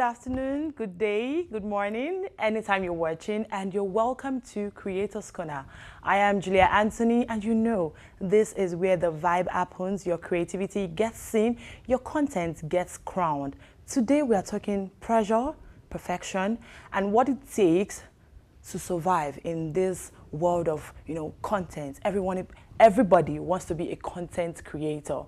afternoon, good day, good morning, anytime you're watching, and you're welcome to Creators Corner. I am Julia Anthony, and you know, this is where the vibe happens, your creativity gets seen, your content gets crowned. Today we are talking pressure, perfection, and what it takes to survive in this world of, content. Everybody wants to be a content creator.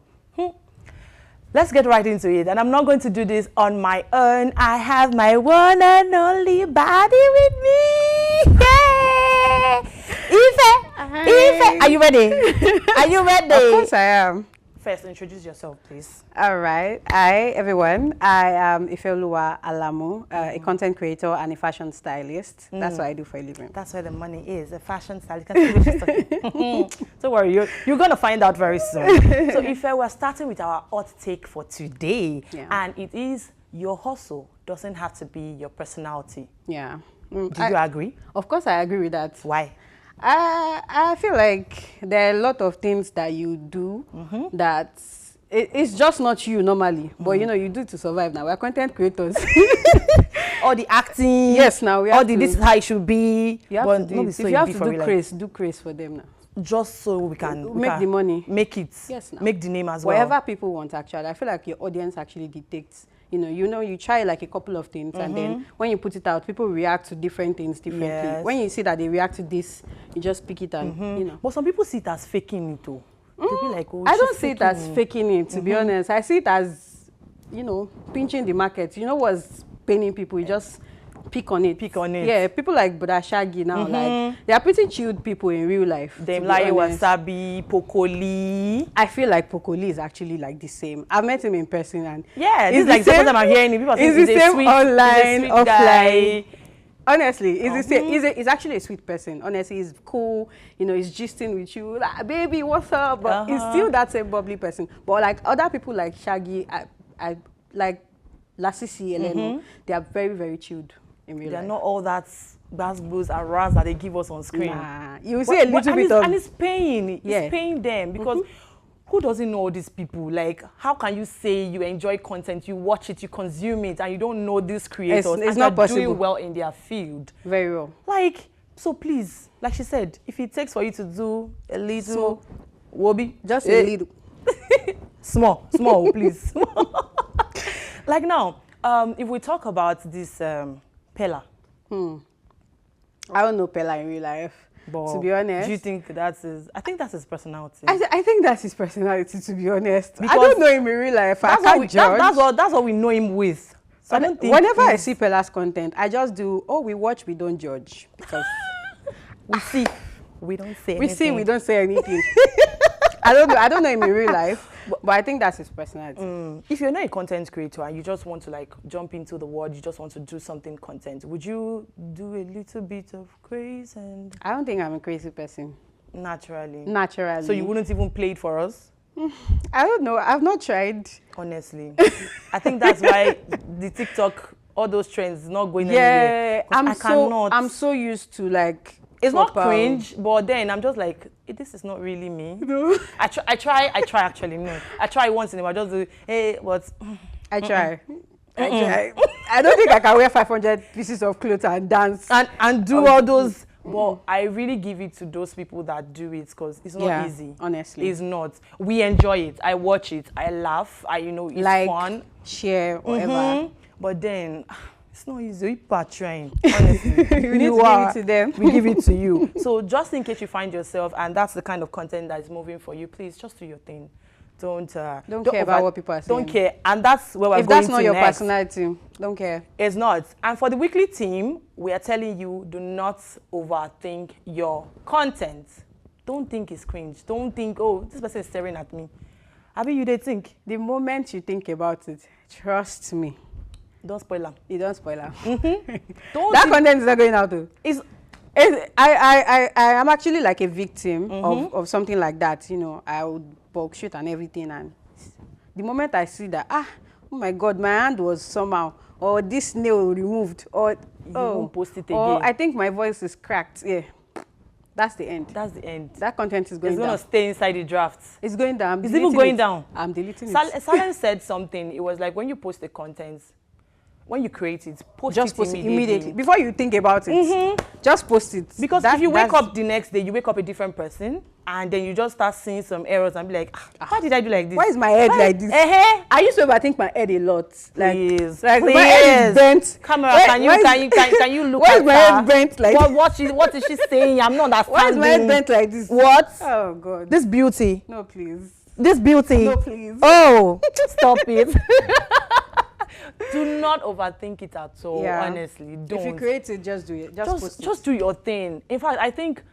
Let's get right into it. And I'm not going to do this on my own. I have my one and only body with me. Yay! Ife, are you ready? Are you ready? Of course I am. First, introduce yourself, please. All right. Hi, everyone. I am Ifeoluwa Alamu, a content creator and a fashion stylist. That's what I do for a living. That's where the money is, a fashion stylist. Don't worry, you're going to find out very soon. So, Ife, we're starting with our hot take for today. Yeah. And it is your hustle doesn't have to be your personality. Yeah. Do you agree? Of course, I agree with that. Why? I feel like there are a lot of things that you do that it's just not you normally, but you do to survive now. We're content creators. All the acting. Yes, now we have to. This is how it should be. You have to do it. If you have to do craze for them now. Just so we can make the money. Make it. Yes, now. Make the name as well. Whatever people want, actually. I feel like your audience actually dictates. You try like a couple of things, and then when you put it out, people react to different things differently. Yes. When you see that they react to this, you just pick it and But some people see it as faking it too. They'll be like, oh, I don't see it as faking it, to be honest. I see it as, pinching the market. You know what's paining people? You just pick on it. Pick on it. Yeah, people like Buddha Shaggy now, like they are pretty chilled people in real life. Them like Wasabi, Pokoli. I feel like Pokoli is actually like the same. I've met him in person and yeah, this is like the first time I'm hearing it. People think it's the same sweet, online, offline. Guy. Honestly, he's actually a sweet person. Honestly, he's cool. He's gisting with you, like, baby, what's up? But he's still that same bubbly person. But like other people like Shaggy, I like Lasisi, Eleno, they are very, very chilled. They're not all that bass blues and ras that they give us on screen. Nah, you see a little bit of... And it's paying. It's paying them because who doesn't know all these people? Like, how can you say you enjoy content, you watch it, you consume it, and you don't know these creators? It's not possible. Doing well in their field. Very well. Like, so please, like she said, if it takes for you to do a little wobby, just a little. small, please. Like now, if we talk about this... Pella. I don't know Pella in real life, but to be honest. Do you think that's his... I think that's his personality. I think that's his personality, to be honest. Because I don't know him in real life. I can't judge. That's what we know him with. So I don't think whenever I see Pella's content, I just do, we watch, we don't judge. Because we see, we don't say anything. We see, we don't say anything. I don't know him in real life, but I think that's his personality. If you're not a content creator and you just want to like jump into the world, you just want to do something content, would you do a little bit of craze? And I don't think I'm a crazy person. Naturally. So you wouldn't even play it for us? I don't know. I've not tried. Honestly. I think that's why the TikTok, all those trends is not going anywhere. Yeah, I'm so used to like... It's not cringe, but then I'm just like, this is not really me. No. I try actually, no. I try once in a while, just do, hey, but... I try. I don't think I can wear 500 pieces of clothes and dance. And do all those, but I really give it to those people that do it because it's not easy. Honestly. It's not. We enjoy it. I watch it. I laugh. It's like, fun. Share, whatever. But then... It's not easy. People are trying, honestly. We need to give it to them. We give it to you. So just in case you find yourself, and that's the kind of content that is moving for you, please just do your thing. Don't care about what people are saying. Don't care. And that's where we're going to next. If that's not your next. personality, don't care. It's not. And for the weekly team, we are telling you, do not overthink your content. Don't think it's cringe. Don't think, this person is staring at me. Abi, you did think. The moment you think about it, trust me. Don't spoil them. You don't spoil them. That content is not going out though. I am actually like a victim of something like that. I would bulk shoot and everything, and the moment I see that, oh my God, my hand was somehow, or this nail removed, or you won't post it again. Or I think my voice is cracked. Yeah. That's the end. That's the end. That content is going down. It's going to stay inside the drafts. It's going down. It's even going down. I'm deleting it. Salem said something. It was like when you post the content, when you create it, post it immediately. Before you think about it. Just post it. Because if you wake up the next day, you wake up a different person, and then you just start seeing some errors and be like, why did I do like this? Why is my head like this? I used to overthink my head a lot. Please, like my head is bent. Camera, can you look why at is my head bent like this? What is she saying? I'm not understanding. Why is my head bent like this? What? Oh God. This beauty. No, please. This beauty. No, please. Oh, stop it. Do not overthink it at all, honestly. Don't. If you create it, just do it. Just do your thing. In fact, I think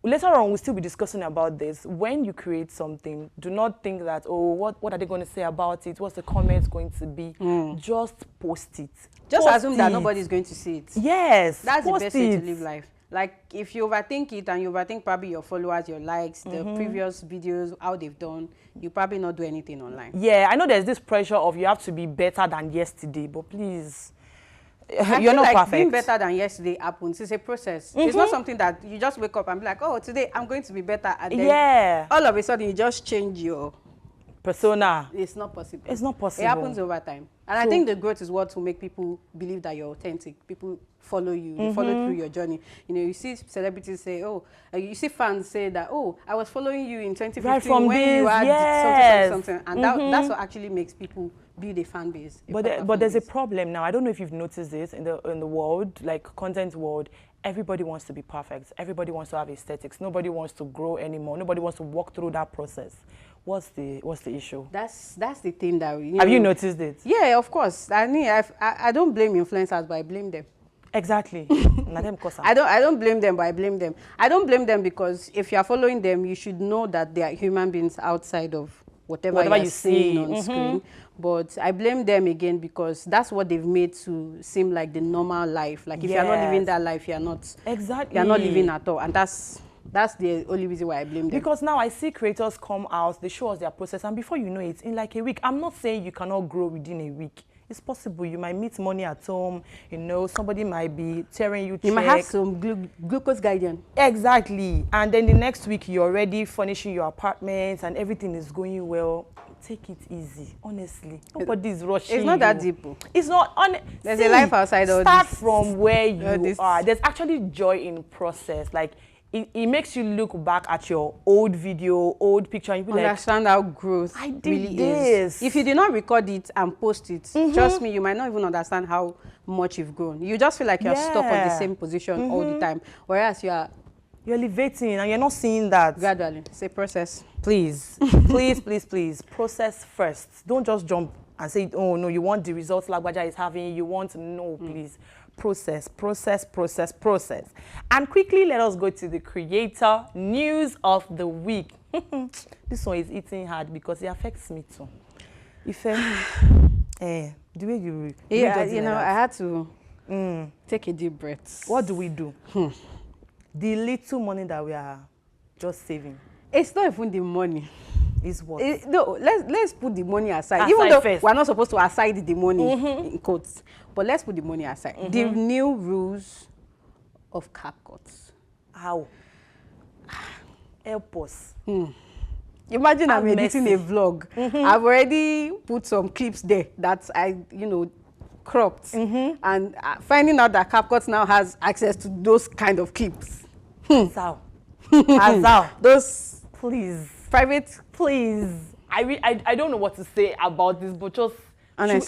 later on we'll still be discussing about this. When you create something, do not think that, oh, what are they going to say about it? What's the comments going to be? Just post it. Just assume that nobody's going to see it. Yes. That's the best way to live life. Like, if you overthink it and you overthink probably your followers, your likes, the previous videos, how they've done, you probably not do anything online. Yeah, I know there's this pressure of you have to be better than yesterday, but please, you're not perfect. Being better than yesterday happens. It's a process. It's not something that you just wake up and be like, oh, today I'm going to be better. And then all of a sudden you just change your persona. It's not possible. It's not possible. It happens over time. And I think the growth is what will make people believe that you're authentic. People follow you. They follow through your journey. You know, you see celebrities say, oh, you see fans say that, oh, I was following you in 2015 right from when this, you had something. And that's what actually makes people build a fan base. But there's a problem now. I don't know if you've noticed this in the world, like content world. Everybody wants to be perfect. Everybody wants to have aesthetics. Nobody wants to grow anymore. Nobody wants to walk through that process. What's the issue? That's the thing that have you noticed it? Yeah, of course. I mean, I don't blame influencers, but I blame them. Exactly. I don't blame them, but I blame them. I don't blame them because if you are following them, you should know that they are human beings outside of whatever you see on screen. But I blame them again because that's what they've made to seem like the normal life. Like if you're not living that life, you're not living at all. And that's the only reason why I blame them. Because now I see creators come out, they show us their process, and before you know it, in like a week, I'm not saying you cannot grow within a week. It's possible. You might meet money at home, you know, somebody might be tearing you check. You might have some glucose guidance. Exactly. And then the next week, you're already furnishing your apartment and everything is going well. Take it easy, honestly. Nobody's rushing. It's not that deep. It's not. There's a life outside all this. Start from where you are. There's actually joy in process. Like, it makes you look back at your old video, old picture, and you be understand how growth really is. If you did not record it and post it, trust me, you might not even understand how much you've grown. You just feel like you're stuck on the same position all the time, whereas you're elevating and you're not seeing that. Gradually. It's a process. Please, please, process first. Don't just jump and say, oh no, you want the results Lagbaja is having, you want, no, please. Process. And quickly, let us go to the creator news of the week. This one is hitting hard because it affects me too. The way you I had to take a deep breath. What do we do? The little money that we are just saving. It's not even the money. It's what? No, let's put the money aside. Even though we're not supposed to aside the money in quotes, but let's put the money aside. The new rules of CapCut. How? Help us. Imagine I'm editing a vlog. I've already put some clips there that I, cropped. And finding out that CapCut now has access to those kind of clips. How? Those please. Private. Please. I don't know what to say about this, but just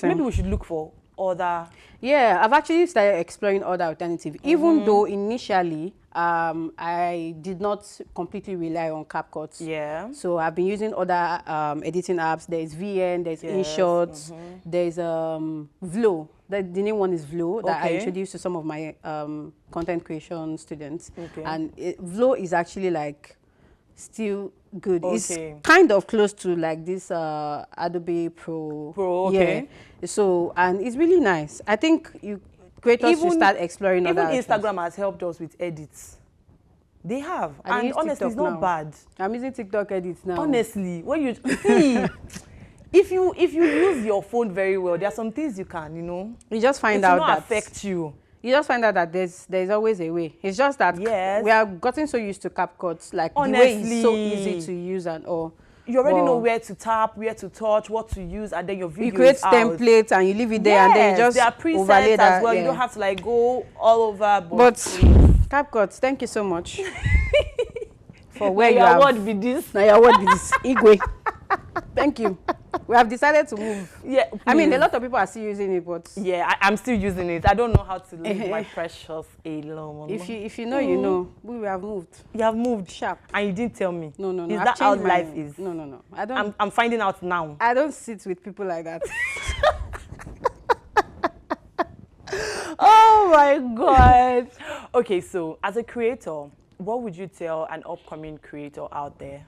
maybe we should look for other. Yeah, I've actually started exploring other alternatives. Even though initially I did not completely rely on CapCut. Yeah. So I've been using other editing apps. There's VN, there's InShot, there's Vlo. The new one is Vlo that I introduced to some of my content creation students. And Vlo is actually like still good. It's kind of close to like this Adobe Pro. Yeah. So, and it's really nice. I think creators should start exploring other options. Instagram has helped us with edits. They have. And honestly, it's not bad. I'm using TikTok edits now. Honestly, when you see, if you use your phone very well, there are some things you can, you just find out that affect you. You just find out that there's always a way. It's just that we are gotten so used to CapCut, like honestly, the way it's so easy to use and all. You already know where to tap, where to touch, what to use, and then your video you create is out. templates and you leave it there, and then you just there are presets overlay that as well. You don't have to like go all over. But CapCut, thank you so much for where you have. What be this? Now your word be this. Igwe. Thank you. We have decided to move. Yeah, I mean, a lot of people are still using it, but yeah, I'm still using it. I don't know how to leave my precious alone. If you know, you know. We have moved. You have moved Sharp. and you didn't tell me. No. Is that how life is? No. I don't. I'm finding out now. I don't sit with people like that. Oh my God. Okay, so as a creator, what would you tell an upcoming creator out there?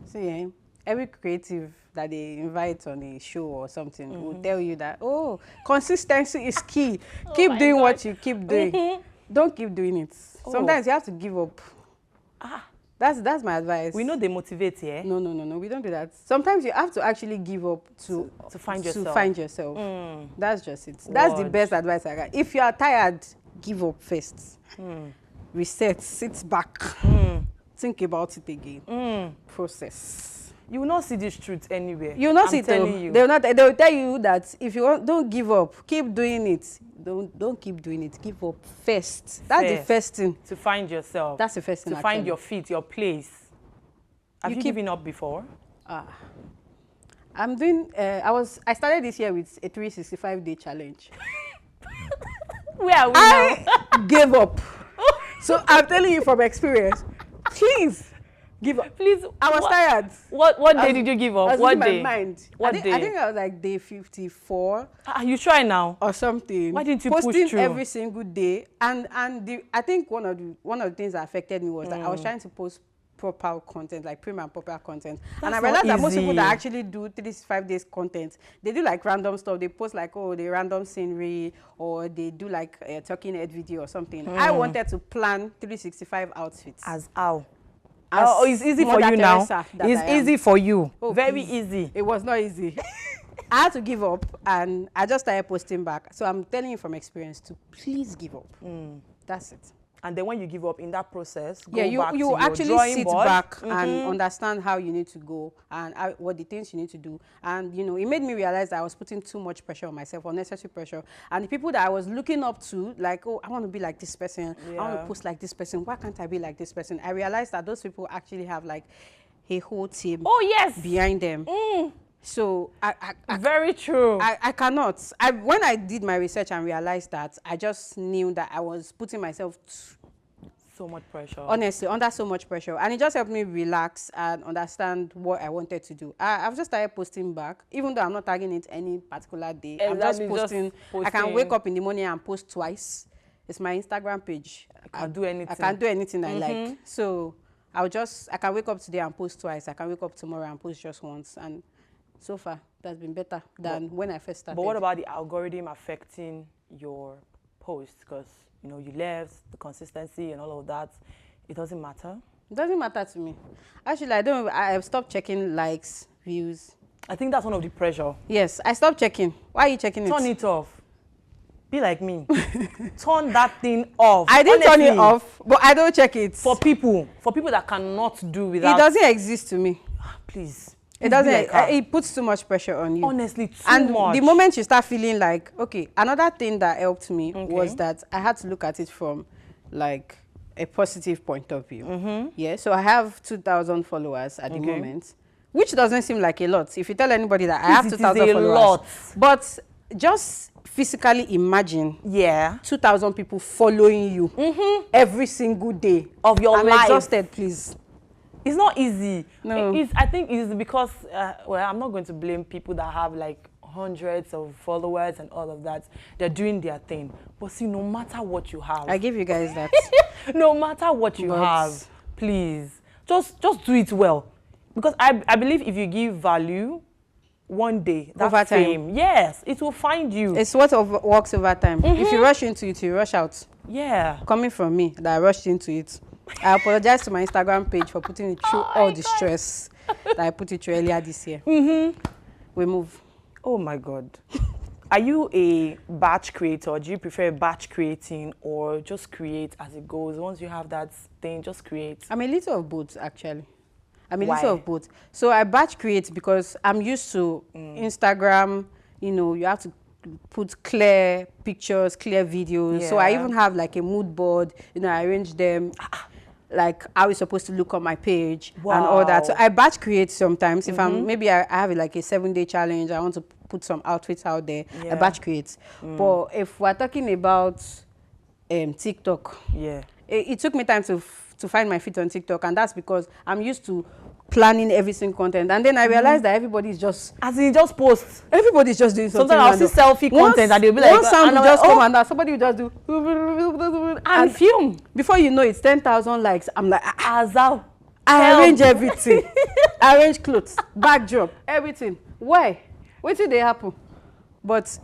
See, every creative that they invite on a show or something will tell you that, oh, consistency is key. Keep doing what you keep doing. Don't keep doing it. Sometimes you have to give up. That's my advice. We know they motivate, yeah? No. We don't do that. Sometimes you have to actually give up to find yourself. To find yourself. That's just it. That's the best advice I got. If you are tired, give up first. Reset, sit back. Think about it again. Process. You will not see this truth anywhere. You will not see it. You. They will tell you that if you want, don't give up. Keep doing it. Don't keep doing it. Give up first. That's the first thing. To find yourself. That's the first thing. To find your feet, your place. Have you given up before? I'm doing. I started this year with a 365-day challenge. Where are we now? I gave up. So I'm telling you from experience. Please. Give up. Please. I was tired. What day did you give up? What day? My mind. What day? I think I was like day 54. You try now. Or something. Why didn't you posting push through? Every single day, and I think one of the things that affected me was that I was trying to post proper content, like prim and proper content. And I realized that most people that actually do 365 days content, they do like random stuff. They post like, oh, the random scenery, or they do like a talking head video or something. I wanted to plan 365 outfits. As how? Oh, it's easy for you now. It's easy for you. Oh, very easy. It was not easy. I had to give up, and I just started posting back. So I'm telling you from experience to please give up. That's it. And then when you give up in that process, you actually sit back and understand how you need to go and what the things you need to do. And, you know, it made me realize that I was putting too much pressure on myself, unnecessary pressure. And the people that I was looking up to, like, oh, I want to be like this person. I want to post like this person. Why can't I be like this person? I realized that those people actually have, like, a whole team behind them. So very true. I cannot. When I did my research and realized that, I just knew that I was putting myself so much pressure. Honestly, under so much pressure, and it just helped me relax and understand what I wanted to do. I've just started posting back, even though I'm not tagging it any particular day. I'm just posting. I can wake up in the morning and post twice. It's my Instagram page. I can do anything. I can do anything I like. So I can wake up today and post twice. I can wake up tomorrow and post just once, and so far, that's been better than when I first started. But what about the algorithm affecting your posts? Because, you know, you left, the consistency and all of that. It doesn't matter? It doesn't matter to me. Actually, I've stopped checking likes, views. I think that's one of the pressure. Yes, I stopped checking. Why are you checking it? Turn it off. Be like me. Turn that thing off. I didn't turn it off, but I don't check it. For people that cannot do without. It doesn't exist to me. Please. It doesn't. It puts too much pressure on you. Honestly, too much. And the moment you start feeling like, okay, another thing that helped me was that I had to look at it from, like, a positive point of view. Yeah. So I have 2,000 followers at the moment, which doesn't seem like a lot. If you tell anybody that I have 2,000 followers, but just physically imagine 2,000 people following you every single day of your life. I'm exhausted, please. It's not easy. No. I think it's because, well, I'm not going to blame people that have like hundreds of followers and all of that. They're doing their thing. But see, no matter what you have. I give you guys that. No matter what you have, please, just do it well. Because I believe if you give value, one day, that fame, yes, it will find you. It's what works over time. If you rush into it, you rush out. Yeah. Coming from me, that I rushed into it. I apologize to my Instagram page for putting it through all the stress that I put it through earlier this year. We move. Oh my God. Are you a batch creator? Do you prefer batch creating or just create as it goes? Once you have that thing, just create? I'm a little of both, actually. I'm a Why? little of both. So I batch create because I'm used to Instagram, you know, you have to put clear pictures, clear videos. So I Yeah. even have like a mood board, you know, I arrange them like how it's supposed to look on my page and all that. So Wow. I batch create sometimes. If I'm maybe I have like a 7-day challenge, I want to put some outfits out there, I Yeah. batch create. But if we're talking about TikTok, Yeah. it took me time to find my feet on TikTok, and that's because I'm used to planning every single content, and then I realized that everybody's just everybody's just doing something. Sometimes I'll see selfie content and they'll be like, one sound and will I'm just like, come and somebody will just do and film. before you know it's 10,000 likes. I'm like, Azal. I arrange everything. I arrange clothes, backdrop, everything. Why? What did they happen? But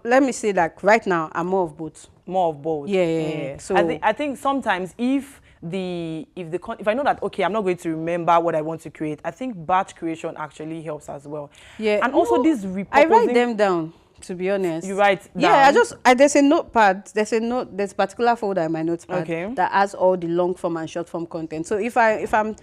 let me say that right now I'm more of both. More of both. Yeah. So I think sometimes if I know that, okay, I'm not going to remember what I want to create, I think batch creation actually helps as well. yeah, And also this repurposing. I write them down, to be honest. You write down? Yeah, there's a notepad. There's a particular folder in my notepad that has all the long form and short form content. So if I'm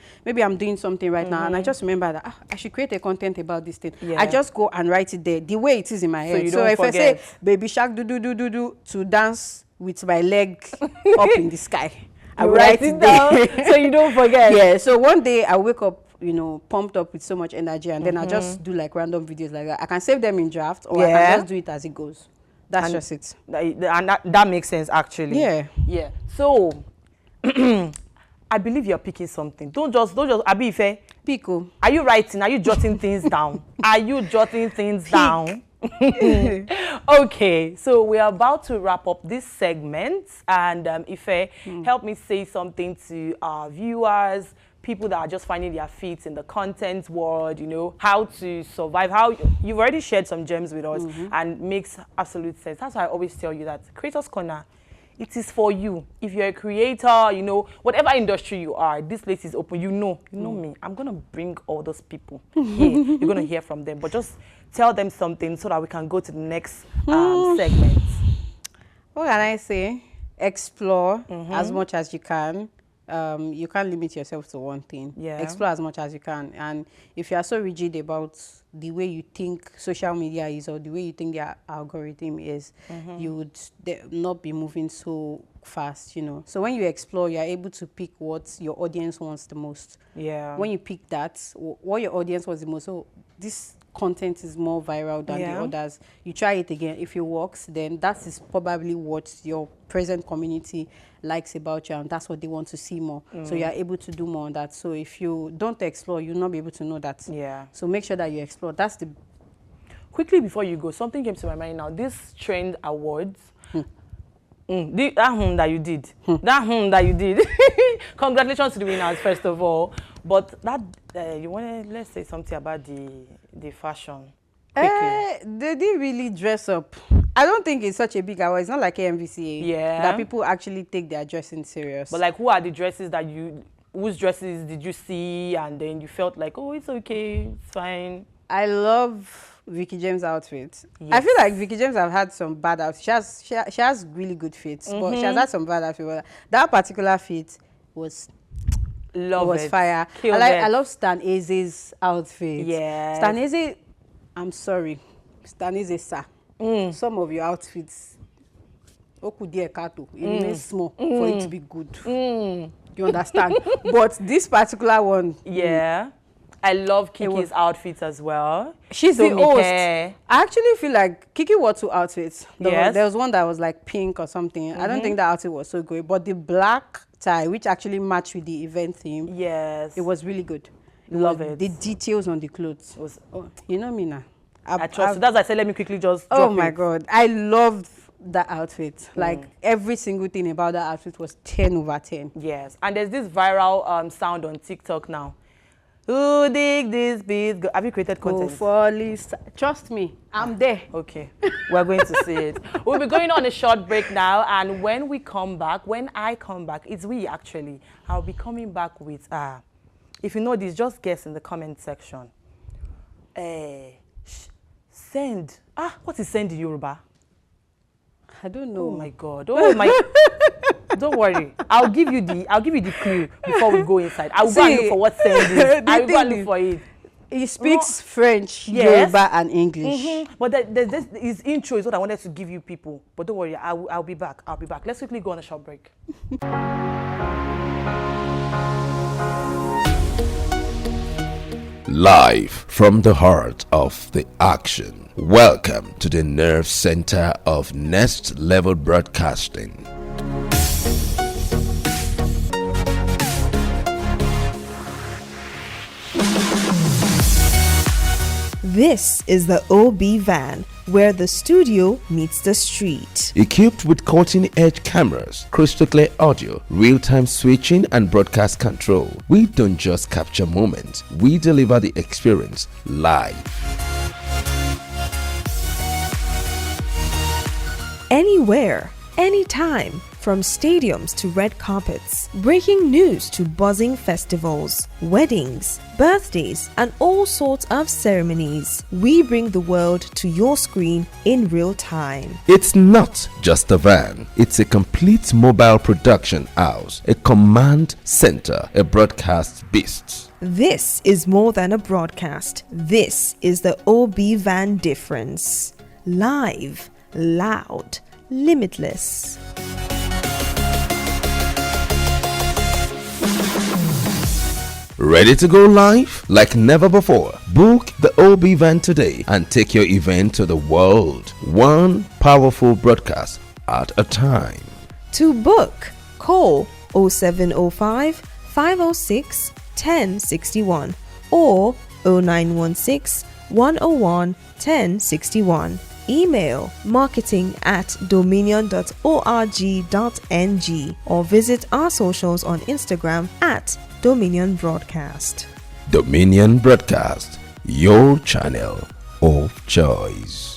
doing something right now and I just remember that I should create a content about this thing, Yeah. I just go and write it there the way it is in my head. you don't if forget. I say baby shark do to dance with my leg up in the sky, I will write it down there. so you don't forget. Yeah, so one day I wake up, you know, pumped up with so much energy, and then I just do like random videos like that. I can save them in draft, or I can just do it as it goes. That's just it. And that makes sense actually. Yeah. So I believe you're picking something. Don't just Abi Ife. Pico. Are you writing? Are you jotting things down? Are you jotting things down? Okay, so we're about to wrap up this segment, and Ife, help me say something to our viewers, people that are just finding their feet in the content world, you know, how to survive, how you've already shared some gems with us and makes absolute sense. That's why I always tell you that Creators Corner, it is for you. If you're a creator, you know, whatever industry you are, this place is open. You know me. I'm going to bring all those people here. You're going to hear from them. But just tell them something so that we can go to the next segment. What can I say? Explore as much as you can. You can't limit yourself to one thing. Yeah. Explore as much as you can. And if you are so rigid about the way you think social media is or the way you think their algorithm is, you would not be moving so fast, you know. So when you explore, you're able to pick what your audience wants the most. Yeah. When you pick that, what your audience wants the most, so this content is more viral than the others, you try it again. If it works, then that is probably what your present community likes about you, and that's what they want to see more. So you're able to do more on that. So if you don't explore, you'll not be able to know that. Yeah. So make sure that you explore. That's the... Quickly before you go, something came to my mind now. This Trend Awards, that you did. That you did. Congratulations to the winners, first of all. But that, you want to, let's say something about the fashion. They didn't really dress up. I don't think it's such a big award. It's not like AMVCA. That people actually take their dressing serious. But like, who are the dresses that whose dresses did you see and then you felt like, oh, it's okay, it's fine? I love Vicky James' outfit. Yes. I feel like Vicky James have had some bad outfits. She has really good fits, but she has had some bad outfits. But that particular fit was fire. I love Stan Eze's outfit. Yeah. Stan Eze, I'm sorry, Stan Eze, sir. Some of your outfits, it remains small for it to be good. You understand? But this particular one, I love Kiki's outfits as well. She's the host. I actually feel like Kiki wore 2 outfits. There was one that was like pink or something. I don't think that outfit was so great. But the black tie, which actually matched with the event theme, it was really good. Love it. The details on the clothes. You know me now. I trust you. That's why I said, let me quickly just drop my God. I loved that outfit. Like, every single thing about that outfit was 10 over 10. Yes. And there's this viral sound on TikTok now. Who dig this beat? Have you created content? Go for Lisa. Trust me, I'm there. Okay, we're going to see it. We'll be going on a short break now, and when I come back, it's we actually. I'll be coming back with, if you know this, just guess in the comment section. Send. What is send in Yoruba? I don't know. Oh my God. Oh my. Don't worry. I'll give you the clue before we go inside. I'll go and look for what saying is. I'll go and look for it. He speaks French, Yoruba, and English. But his intro is what I wanted to give you people. But don't worry, I'll be back. I'll be back. Let's quickly go on a short break. Live from the heart of the action. Welcome to the nerve center of Next Level Broadcasting. This is the OB van, where the studio meets the street. Equipped with cutting-edge cameras, crystal clear audio, real-time switching and broadcast control, we don't just capture moments, we deliver the experience live. Anywhere, anytime, from stadiums to red carpets, breaking news to buzzing festivals, weddings, birthdays, and all sorts of ceremonies. We bring the world to your screen in real time. It's not just a van, it's a complete mobile production house, a command center, a broadcast beast. This is more than a broadcast. This is the OB van difference. Live, loud, limitless. Ready to go live like never before? Book the OB van today and take your event to the world. One powerful broadcast at a time. To book, call 0705 506 1061 or 0916 101 1061. Email marketing@dominion.org.ng or visit our socials on Instagram @Dominion Broadcast. Dominion Broadcast, your channel of choice.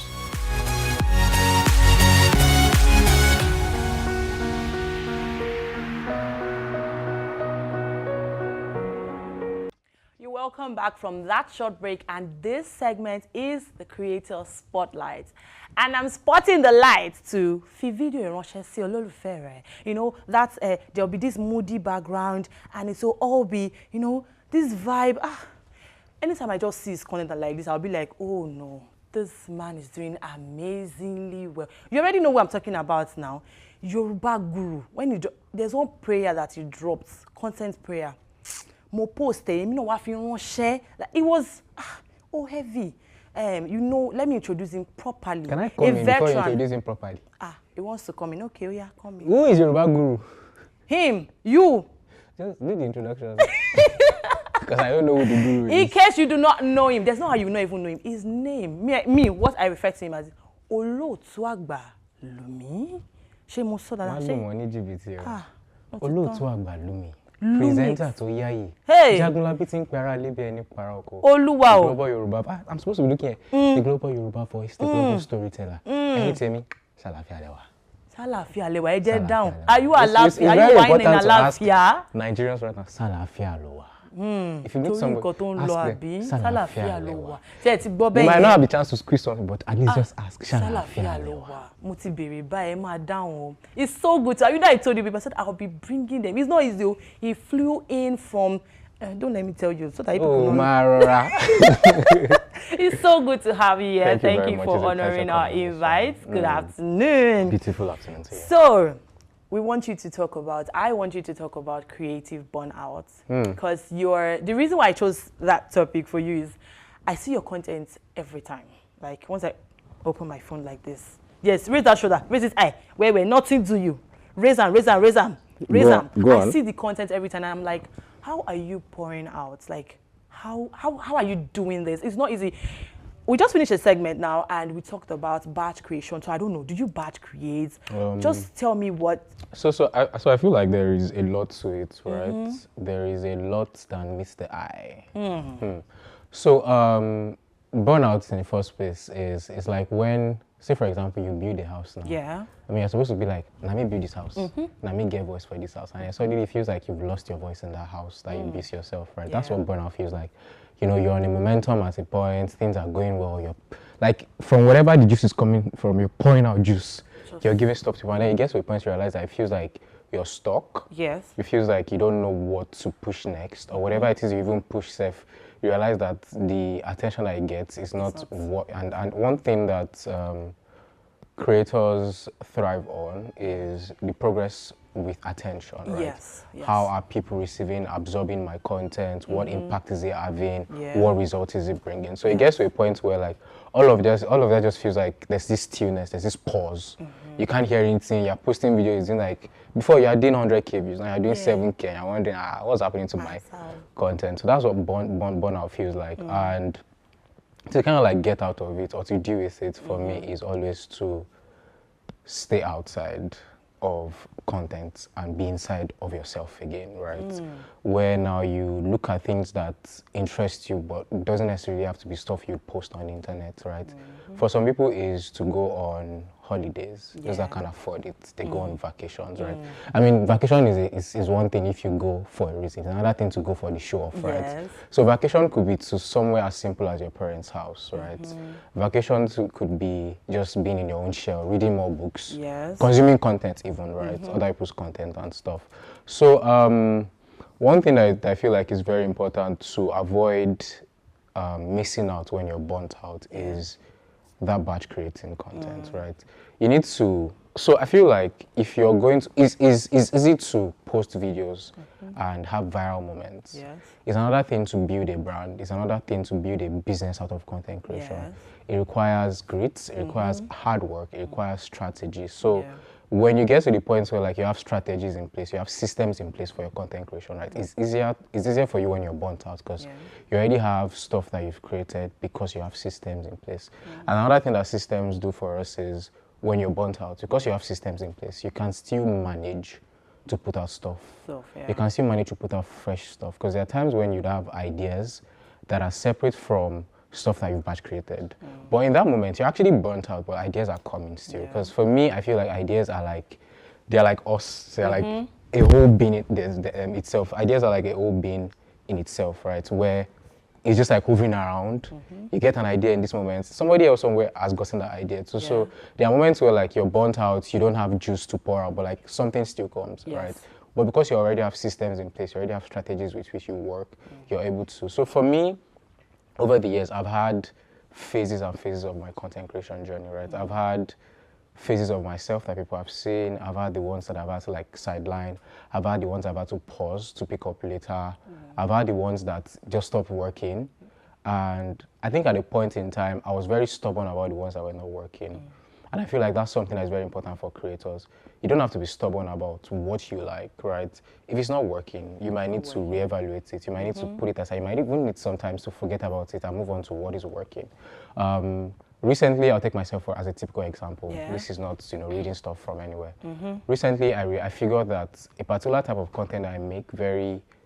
Welcome back from that short break, and this segment is the Creator Spotlight. And I'm spotting the light to video ìránṣẹ́ sí olólùfẹ́ rẹ̀. You know, that's there'll be this moody background, and it will all be, you know, this vibe. Anytime I just see his content like this, I'll be like, oh no, this man is doing amazingly well. You already know what I'm talking about now. Yoruba Guru. There's one prayer that he dropped, content prayer. Mo post it was heavy. You know, let me introduce him properly. Can I come in before you introduce him properly? He wants to come in. Okay, oh yeah, come in. Who is Yoruba Guru? Him, you. Just do the introduction. Because I don't know who the guru is. In case you do not know him, there's no how you not even know him. His name, what I refer to him as, Olootu Agba Lumee. Ṣé mo sọ dáadáa? Wọ́n ní jìbìtì o. Olootu Agba Lumee. Lumee. Presenter to yayi. Hey. Jagunlabi ti ń pera lébi ẹni para oko. Olúwa o. The global Yoruba. I'm supposed to be looking at the global Yoruba voice, the global storyteller. Ẹ̀yin tèmi, ṣàlàfíà lẹ́wà. Ṣàlàfíà lẹ́wà, ẹ jẹ́ down. Are you alive? Are you whining àlàáfíà? Nigerians right now, ṣàlàfíà ló wà. If you meet somebody, ask them, ṣàlàfíà ló wà. You might not have the chance to squeeze something, but at least just ask, ṣàlàfíà ló wà. Mo ti bèrè báyìí, máa down. It's so good. You know, I told you people, I said I'll be bringing them. It's not easy. He flew in from. Don't let me tell you, so that people know. Mara. It's so good to have you here. Thank you for It's honoring our invite. Good afternoon. Beautiful afternoon to you. So, I want you to talk about creative burnout. Because the reason why I chose that topic for you is I see your content every time. Like, once I open my phone like this. Yes, raise that shoulder, raise this eye. Wait, nothing to you. Raise them. I see the content every time and I'm like, how are you pouring out? Like, how are you doing this? It's not easy. We just finished a segment now and we talked about batch creation. So I don't know, do you batch create? Just tell me what. So I feel like there is a lot to it, right? There is a lot that meets the eye. So burnout in the first place is like when, say for example, you build a house now. Yeah. I mean, you're supposed to be like, let me build this house. Let me get voice for this house. And it suddenly feels like you've lost your voice in that house, that you miss yourself, right? Yeah. That's what burnout feels like. You know, you're on a momentum at a point, things are going well, you're like, from whatever the juice is coming from, you're pouring out juice. You're giving stuff to people, and then it gets to a point you realize that it feels like you're stuck. Yes. It feels like you don't know what to push next, or whatever it is you even push self, you realize that the attention that it gets is not what. And one thing that creators thrive on is the progress with attention, right? Yes. How are people receiving, absorbing my content? What impact is it having? Yeah. What result is it bringing? So it gets to a point where like all of that just feels like there's this stillness, there's this pause. You can't hear anything. You're posting videos, in like before you are doing 100K views, now you're doing 7K, and you're wondering what's happening to my content. So that's what burnout feels like. And to kind of like get out of it or to deal with it for me is always to stay outside of content and be inside of yourself again, right? Where now you look at things that interest you, but it doesn't necessarily have to be stuff you post on the internet, right? For some people is to go on holidays, those that can afford it, they go on vacations, right? I mean, vacation is one thing if you go for a reason, another thing to go for the show off, right? So vacation could be to somewhere as simple as your parents' house, right? Vacation could be just being in your own shell, reading more books, consuming content even, right? Other people's content and stuff. So one thing that I feel like is very important to avoid missing out when you're burnt out is that batch creating content, right? You need to, so I feel like if you're going to, it's easy to post videos and have viral moments. It's another thing to build a brand. It's another thing to build a business out of content creation. It requires grit, it requires hard work, it requires strategy. So when you get to the point where like you have strategies in place, you have systems in place for your content creation, right? It's easier for you when you're burnt out because you already have stuff that you've created because you have systems in place. And another thing that systems do for us is when you're burnt out, because you have systems in place, you can still manage to put out stuff. You can still manage to put out fresh stuff because there are times when you'd have ideas that are separate from stuff that you've batch created. But in that moment, you're actually burnt out, but ideas are coming still. Because for me, I feel like ideas are like, they're like us. They're like a whole being itself. Ideas are like a whole being in itself, right? Where it's just like hovering around. You get an idea in this moment. Somebody else somewhere has gotten that idea too. So there are moments where like you're burnt out, you don't have juice to pour out, but like something still comes, right? But because you already have systems in place, you already have strategies with which you work, you're able to. So for me, over the years, I've had phases and phases of my content creation journey, right? I've had phases of myself that people have seen. I've had the ones that I've had to like sideline. I've had the ones I've had to pause to pick up later. I've had the ones that just stopped working. And I think at a point in time, I was very stubborn about the ones that were not working. And I feel like that's something that's very important for creators. You don't have to be stubborn about what you like, right? If it's not working, you might need to reevaluate it. You might need to put it aside. You might even need sometimes to forget about it and move on to what is working. Recently, I'll take myself as a typical example. This is not, reading stuff from anywhere. Recently, I figured that a particular type of content I make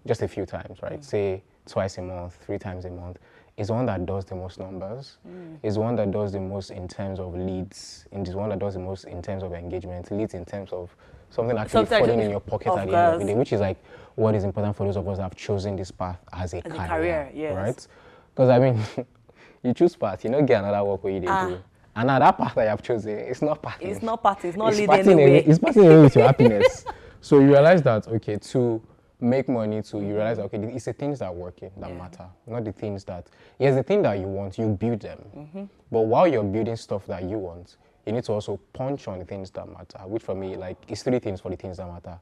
just a few times, right? Say twice a month, 3 times a month, is one that does the most numbers, is one that does the most in terms of leads, and is one that does the most in terms of engagement, leads in terms of something actually falling in your pocket at the end of the day, which is like what is important for those of us that have chosen this path as a career, right? Because I mean, you choose path, you don't get another work where you didn't do. And now that path that you have chosen, it's not party. It's not party, it's not leading anyway. It's passing away with your happiness. So you realize that, okay, to make money, you realize, okay, it's the things that are working that matter, not the things that, the thing that you want, you build them. But while you're building stuff that you want, you need to also punch on the things that matter, which for me, like, it's 3 things for the things that matter.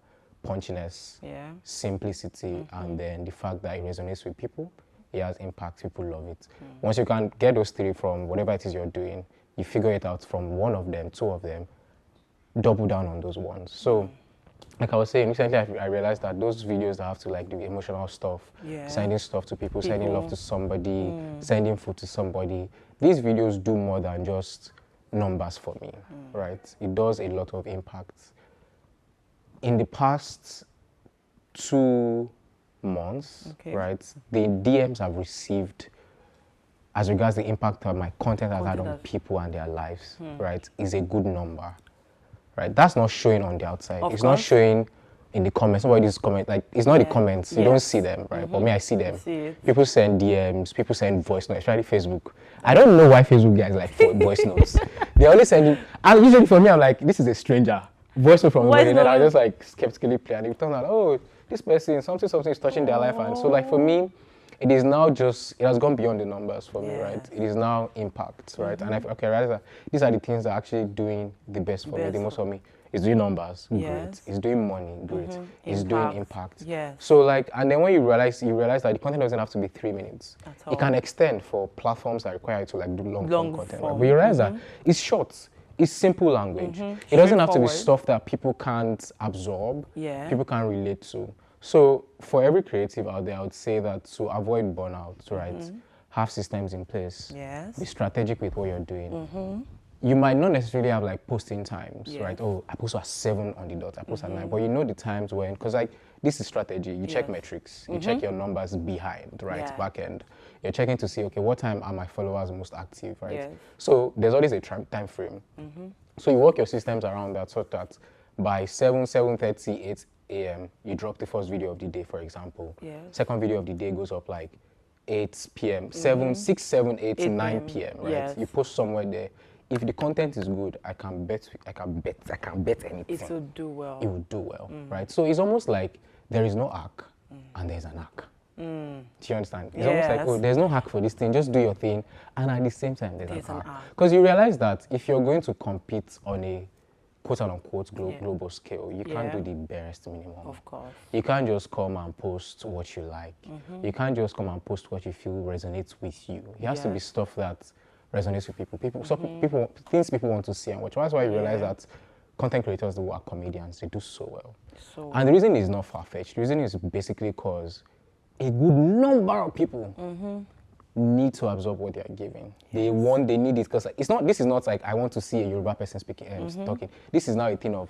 Punchiness, simplicity, and then the fact that it resonates with people, it has impact, people love it. Once you can get those 3 from whatever it is you're doing, you figure it out from one of them, 2 of them, double down on those ones. So, like I was saying, recently I realized that those videos that have to like do emotional stuff, sending stuff to people, sending love to somebody, sending food to somebody, these videos do more than just numbers for me, right? It does a lot of impact. In the past 2 months, right, the DMs I've received as regards the impact that my content has had on people and their lives, right, is a good number. Right, that's not showing on the outside. It's not showing in the comments. Somebody's comment, like it's not the comments. You don't see them, right? But me, I see them. People send DMs. People send voice notes, especially Facebook. I don't know why Facebook guys like voice notes. They only send. And usually for me, I'm like, this is a stranger. voice note from Voice nobody, and then I note. just like skeptically play, and it turned out, oh, this person, something is touching their life, and so like for me, it is now just, it has gone beyond the numbers for me, right? It is now impact, right? And I realize that these are the things that are actually doing the best for me, the most for me. It's doing numbers, great. It's doing money, great. It's doing impact. Yes. So like, and then when you realize that the content doesn't have to be 3 minutes. It can extend for platforms that require you to like do long content. Right? But you realize that it's short. It's simple language. It doesn't have to be stuff that people can't absorb, people can't relate to. So for every creative out there, I would say that to avoid burnout, right, have systems in place. Yes. Be strategic with what you're doing. You might not necessarily have like posting times, right? Oh, I post at 7 on the dot, I post at 9. But you know the times when, because like this is strategy. You check metrics, you check your numbers behind, right? Back end. You're checking to see, okay, what time are my followers most active, right? Yes. So there's always a time frame. So you work your systems around that so that by 7:30, 8 a.m., you drop the first video of the day, for example. Second video of the day goes up like 8 p.m., 6, 7, 8, 9 p.m., right? Yes. You post somewhere there. If the content is good, I can bet anything. It will do well. It will do well, right? So it's almost like there is no hack and there's an hack. Do you understand? It's almost like, oh, there's no hack for this thing, just do your thing, and at the same time, there's an hack. Because you realize that if you're going to compete on a quote-unquote global scale, you can't do the barest minimum. Of course. You can't just come and post what you like. You can't just come and post what you feel resonates with you. It has to be stuff that resonates with people. Things people want to see and watch. That's why you realize that content creators who are comedians, they do so well. And the reason is not far-fetched. The reason is basically because a good number of people need to absorb what they are giving. They need it because this is not like I want to see a Yoruba person speaking, talking. This is now a thing of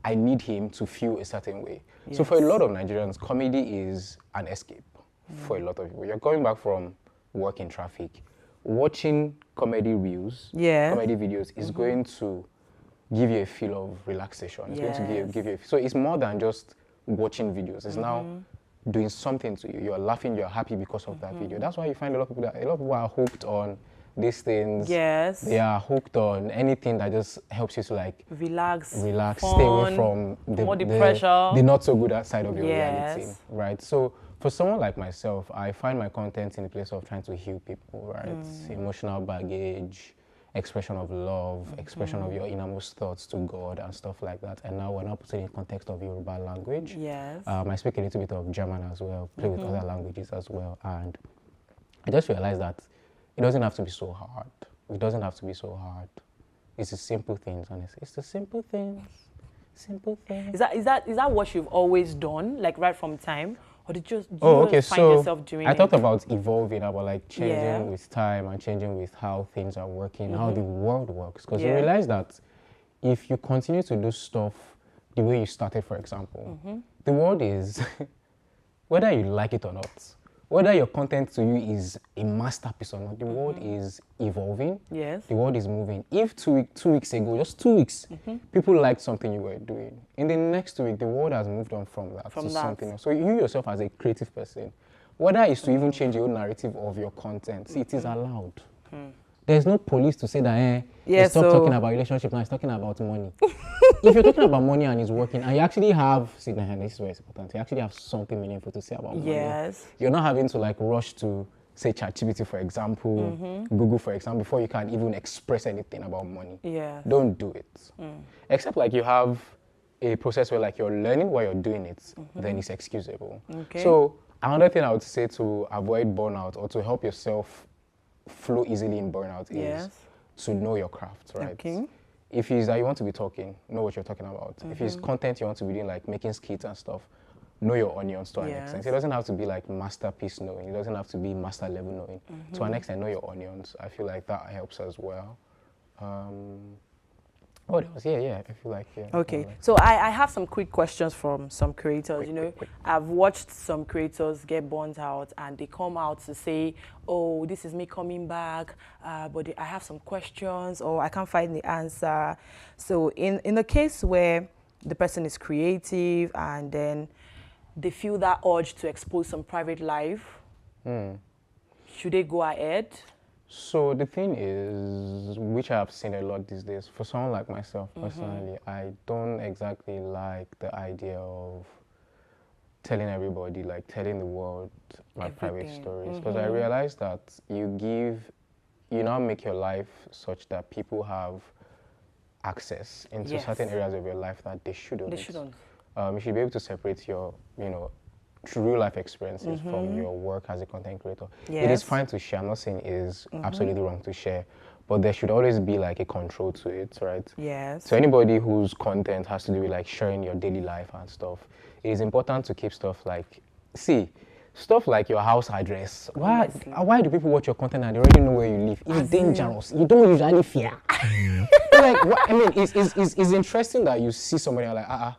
I need him to feel a certain way. So for a lot of Nigerians, comedy is an escape for a lot of people. You're coming back from work in traffic, watching comedy reels, comedy videos is going to give you a feel of relaxation. It's going to give you so it's more than just watching videos. It's now doing something to you. You're laughing, you're happy because of that video. That's why you find a lot of people are hooked on these things. Yes. They are hooked on anything that just helps you to like relax, fun, stay away from the pressure, the not so good side of your reality, right? So for someone like myself, I find my content in the place of trying to heal people, right? Emotional baggage, expression of love, expression of your innermost thoughts to God and stuff like that. And now we're not putting it in context of Yoruba language. Yes. I speak a little bit of German as well, play with other languages as well. And I just realized that it doesn't have to be so hard. It doesn't have to be so hard. It's the simple things, honestly. It's the simple things. Simple things. Is that what you've always done, like right from time? Or did you just find yourself doing I talked about evolving, about like changing with time and changing with how things are working, how the world works. Because you realize that if you continue to do stuff the way you started, for example, the world is, whether you like it or not, whether your content to you is a masterpiece or not, the world is evolving. Yes. The world is moving. If 2 weeks ago, just 2 weeks, people liked something you were doing, in the next 2 weeks, the world has moved on from that to something else. So you yourself as a creative person, whether it's to even change your own narrative of your content, it is allowed. There's no police to say that, stop talking about relationship now, it's talking about money. If you're talking about money and it's working, and you actually have, this is where it's important, you actually have something meaningful to say about money. Yes. You're not having to like rush to, say, ChatGPT, for example, Google, for example, before you can even express anything about money. Yeah. Don't do it. Except like you have a process where like you're learning while you're doing it, then it's excusable. Okay. So another thing I would say to avoid burnout or to help yourself flow easily in burnout is to know your craft, right? Okay. If it's that you want to be talking, know what you're talking about. If it's content you want to be doing, like making skits and stuff, know your onions to an extent. It doesn't have to be like masterpiece knowing. It doesn't have to be master level knowing. To an extent, know your onions. I feel like that helps as well. What else? Yeah, I feel like, Okay, so I have some quick questions from some creators. Quick. I've watched some creators get burnt out and they come out to say, oh, this is me coming back, but I have some questions or I can't find the answer. So in the case where the person is creative and then they feel that urge to expose some private life, should they go ahead? So the thing is, which I have seen a lot these days, for someone like myself personally, I don't exactly like the idea of telling everybody, like telling the world my private stories, because I realized that you now make your life such that people have access into certain areas of your life that they shouldn't. They shouldn't. You should be able to separate your, true real life experiences from your work as a content creator. Yes. It is fine to share. I'm not saying it is absolutely wrong to share, but there should always be like a control to it, right? Yes. So anybody whose content has to do with like sharing your daily life and stuff, it is important to keep stuff like, stuff like your house address. Why do people watch your content and they already know where you live? It's dangerous. You don't usually fear. It's interesting that you see somebody and like,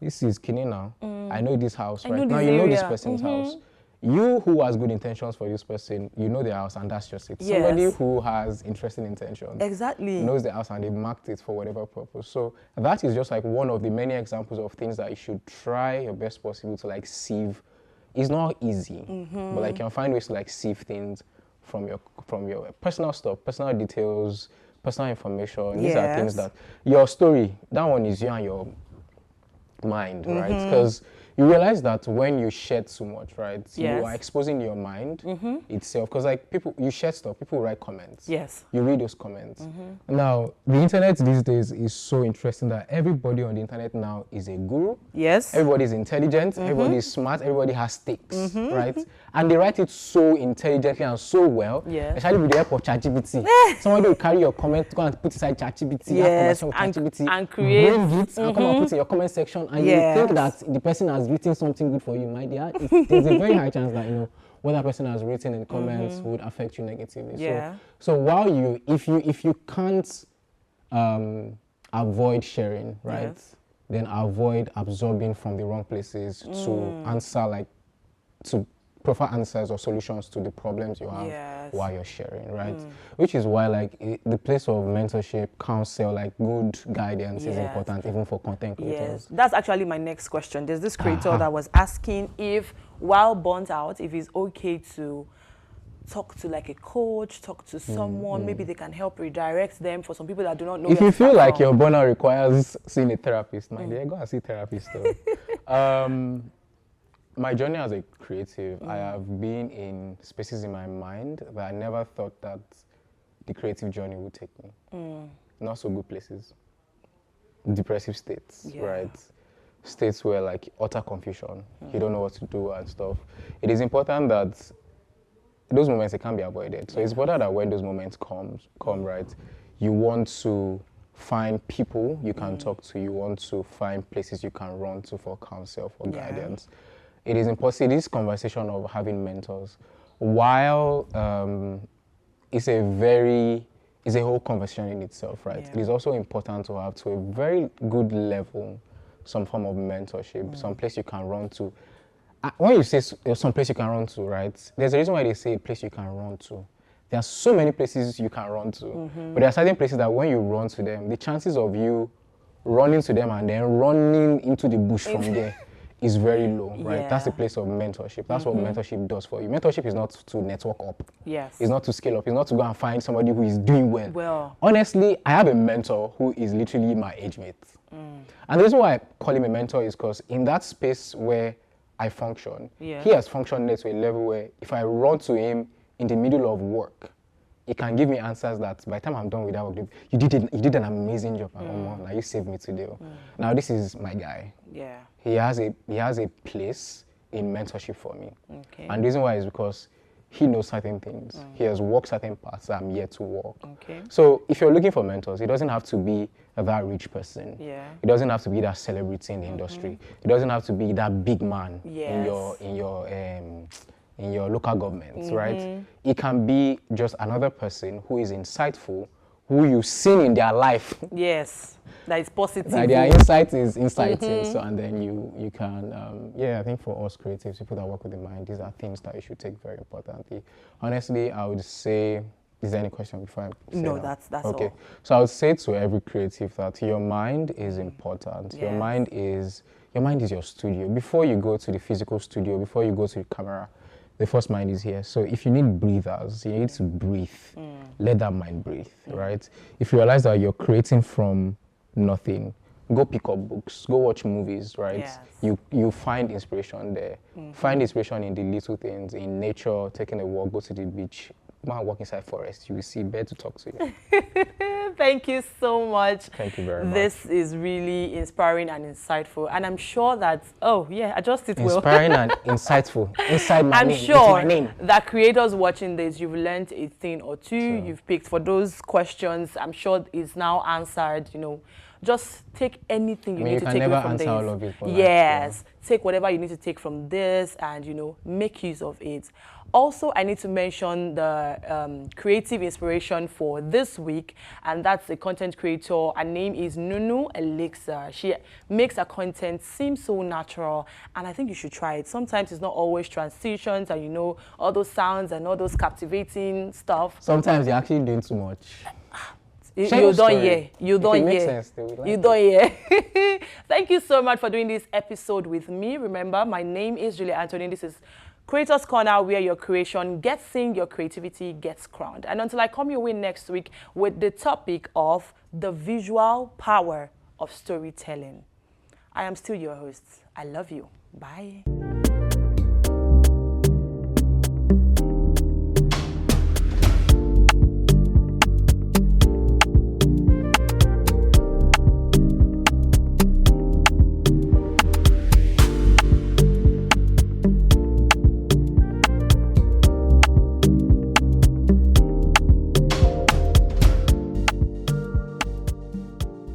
this is Kini now. I know this house, right? Now you know this person's house. You who has good intentions for this person, you know their house and that's just it. Yes. Somebody who has interesting intentions knows the house and they marked it for whatever purpose. So that is just like one of the many examples of things that you should try your best possible to like sieve. It's not easy, but like you can find ways to like sieve things from your personal stuff, personal details, personal information. These are things that your story, that one is you and your mind, right? Because you realize that when you shed too much, right, you are exposing your mind itself. Because like you share stuff, people write comments. Yes. You read those comments. Now, the internet these days is so interesting that everybody on the internet now is a guru. Yes. Everybody's intelligent, everybody's smart, everybody has stakes, right? And they write it so intelligently and so well, especially with the help of ChatGPT. Somebody will carry your comment, go and put inside ChatGPT, yes, have conversation with ChatGPT, and create bring it and come and put it in your comment section, and you think that the person has written something good for you, my dear. There's a very high chance that what that person has written in comments would affect you negatively. Yeah. So while if you can't avoid sharing, right? Yes. Then avoid absorbing from the wrong places to answer to provide answers or solutions to the problems you have while you're sharing, right? Which is why the place of mentorship, counsel, like good guidance is important even for content creators. Yes, that's actually my next question. There's this creator that was asking if while burnt out, if it's okay to talk to like a coach, talk to someone, maybe they can help redirect them for some people that do not know. If you feel like your burnout requires seeing a therapist, my dear, go and see a therapist. My journey as a creative, I have been in spaces in my mind that I never thought that the creative journey would take me. Not so good places. Depressive states, right? States where like utter confusion, you don't know what to do and stuff. It is important that those moments, they can't be avoided. So it's important that when those moments come, right, you want to find people you can talk to, you want to find places you can run to for counsel, for guidance. It is important, this conversation of having mentors, while it's a whole conversation in itself, right? It is also important to have to a very good level some form of mentorship, some place you can run to. When you say some place you can run to, right, there's a reason why they say a place you can run to. There are so many places you can run to, but there are certain places that when you run to them, the chances of you running to them and then running into the bush from there is very low, right? That's the place of mentorship. That's what mentorship does for you. Mentorship is not to network up. Yes. It's not to scale up. It's not to go and find somebody who is doing well. Honestly, I have a mentor who is literally my age mate. And the reason why I call him a mentor is because in that space where I function, he has functioned there to a level where if I run to him in the middle of work, he can give me answers that by the time I'm done with that work, you did an amazing job. Now you saved me today. Now this is my guy. Yeah. He has a place in mentorship for me. Okay. And the reason why is because he knows certain things. He has walked certain paths that I'm yet to walk. Okay. So if you're looking for mentors, it doesn't have to be that rich person. Yeah. It doesn't have to be that celebrity in the industry. It doesn't have to be that big man in your local government, right? It can be just another person who is insightful, who you've seen in their life. Yes, that is positive. That their insight is inciting. So, and then you can, I think for us creatives, people that work with the mind, these are things that you should take very importantly. Honestly, I would say, is there any question before I say that? That's okay. All. So I would say to every creative that your mind is important. Yes. Your mind is your studio. Before you go to the physical studio, before you go to the camera, the first mind is here. So if you need breathers, you need to breathe. Let that mind breathe, right? If you realize that you're creating from nothing, go pick up books, go watch movies, right? Yes. You find inspiration there. Find inspiration in the little things, in nature, taking a walk, go to the beach, go and walk inside forest. You will see birds to talk to you. Thank you so much. Thank you very much. This is really inspiring and insightful. And I'm sure that, oh yeah, adjust it well. Inspiring and insightful. Inside my name. I'm sure It's my name. that creators watching this, you've learned a thing or two. You've picked for those questions. I'm sure it's now answered, you know. Just take anything you need to take away from this. You can never answer all of it. Yes. Take whatever you need to take from this and, you know, make use of it. Also, I need to mention the creative inspiration for this week, and that's a content creator. Her name is Nunu Elixir. She makes her content seem so natural, and I think you should try it. Sometimes it's not always transitions and, you know, all those sounds and all those captivating stuff. Sometimes you're actually doing too much. You don't hear. You don't hear. You don't hear. Thank you so much for doing this episode with me. Remember, my name is Julia Anthony. This is Creators Corner, where your creation gets seen, your creativity gets crowned. And until I come your way next week with the topic of the visual power of storytelling, I am still your host. I love you. Bye.